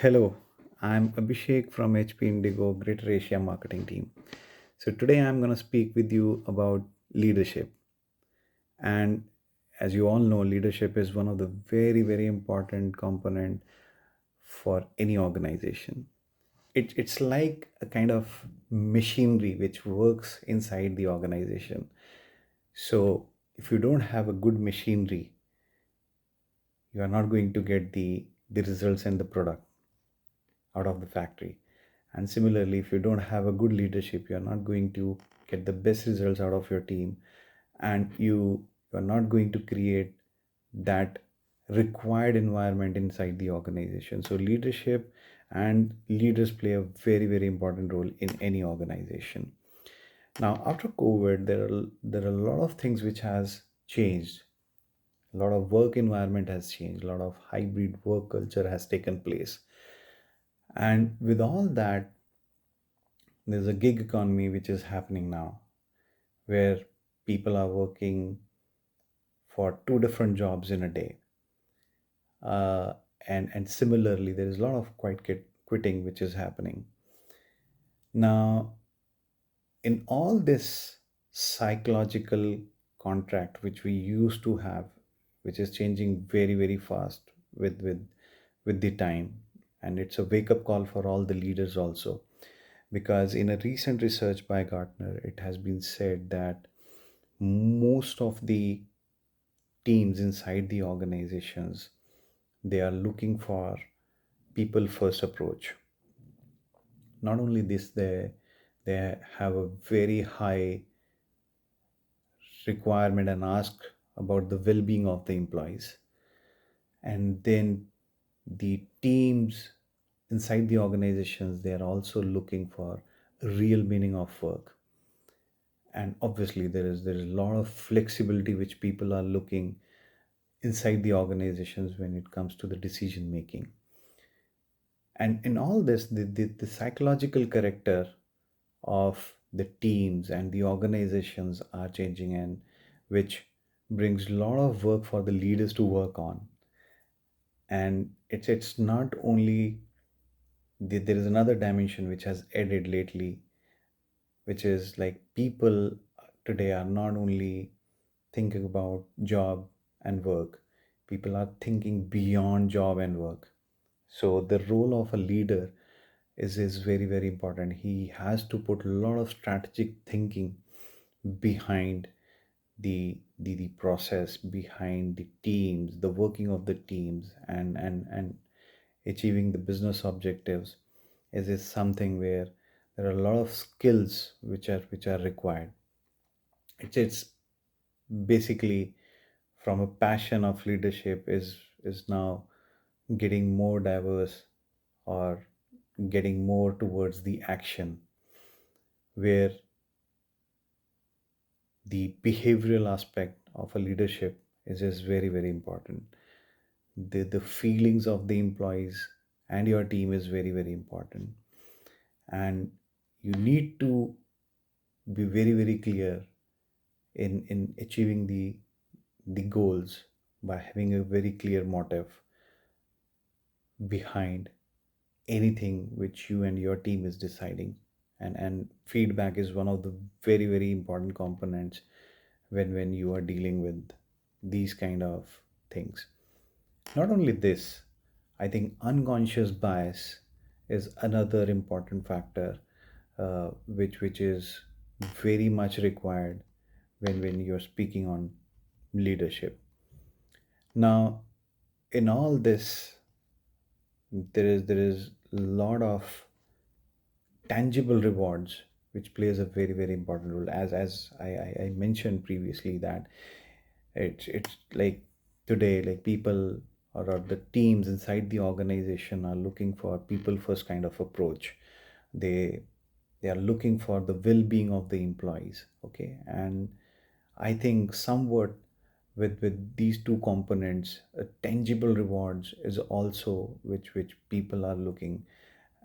Hello, I'm Abhishek from HP Indigo Greater Asia Marketing Team. So today I'm going to speak with you about leadership. And as you all know, leadership is one of the very important component for any organization. It's like a kind of machinery which works inside the organization. So if you don't have a good machinery, you are not going to get the results and the product out of the factory. And similarly, if you don't have a good leadership, you're not going to get the best results out of your team, and you're not going to create that required environment inside the organization. So leadership and leaders play a very important role in any organization. Now after COVID, there are a lot of things which has changed. A lot of work environment has changed, a lot of hybrid work culture has taken place, and with all that, there's a gig economy which is happening now, where people are working for two different jobs in a day. uh, and similarly, there is a lot of quitting which is happening now. In all this psychological contract which we used to have, which is changing very fast with the time, and it's a wake up call for all the leaders also, because in a recent research by Gartner, it has been said that most of the teams inside the organizations, they are looking for people first approach. Not only this, they have a very high requirement and ask about the well-being of the employees. And then the teams inside the organizations, they are also looking for real meaning of work. And obviously there is a lot of flexibility which people are looking inside the organizations when it comes to the decision making. And in all this, the psychological character of the teams and the organizations are changing, and which brings a lot of work for the leaders to work on. And it's not only there is another dimension which has added lately, which is like people today are not only thinking about job and work, people are thinking beyond job and work. So the role of a leader is very important. He has to put a lot of strategic thinking behind the process, behind the teams, the working of the teams, and achieving the business objectives. Is something where there are a lot of skills which are required. It's basically from a passion of leadership is now getting more diverse, or getting more towards the action, where the behavioral aspect of a leadership is very important. The feelings of the employees and your team is very important, and you need to be very clear in achieving the goals by having a very clear motive behind anything which you and your team is deciding. And feedback is one of the very important components when you are dealing with these kind of things. Not only this, I think unconscious bias is another important factor, which is very much required when you're speaking on leadership. Now, in all this, there is a lot of tangible rewards which plays a very important role, as I mentioned previously, that it's like today, like people, or the teams inside the organization are looking for people first kind of approach. They they are looking for the well-being of the employees, okay. And I think somewhat with these two components, tangible rewards is also which people are looking.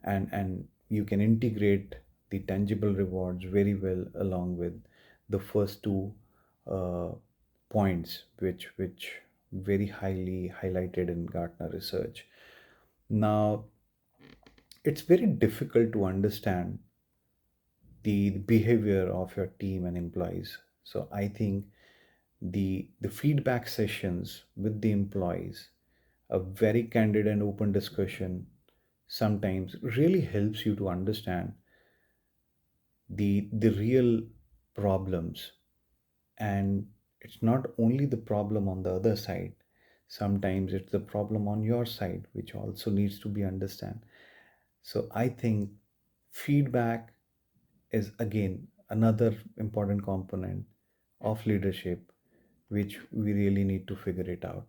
And you can integrate the tangible rewards very well along with the first two uh, points, which very highly highlighted in Gartner research. Now, it's very difficult to understand the behavior of your team and employees. So I think the feedback sessions with the employees, a very candid and open discussion, sometimes really helps you to understand the real problems. And it's not only the problem on the other side, sometimes it's the problem on your side which also needs to be understand. So I think feedback is again another important component of leadership which we really need to figure it out.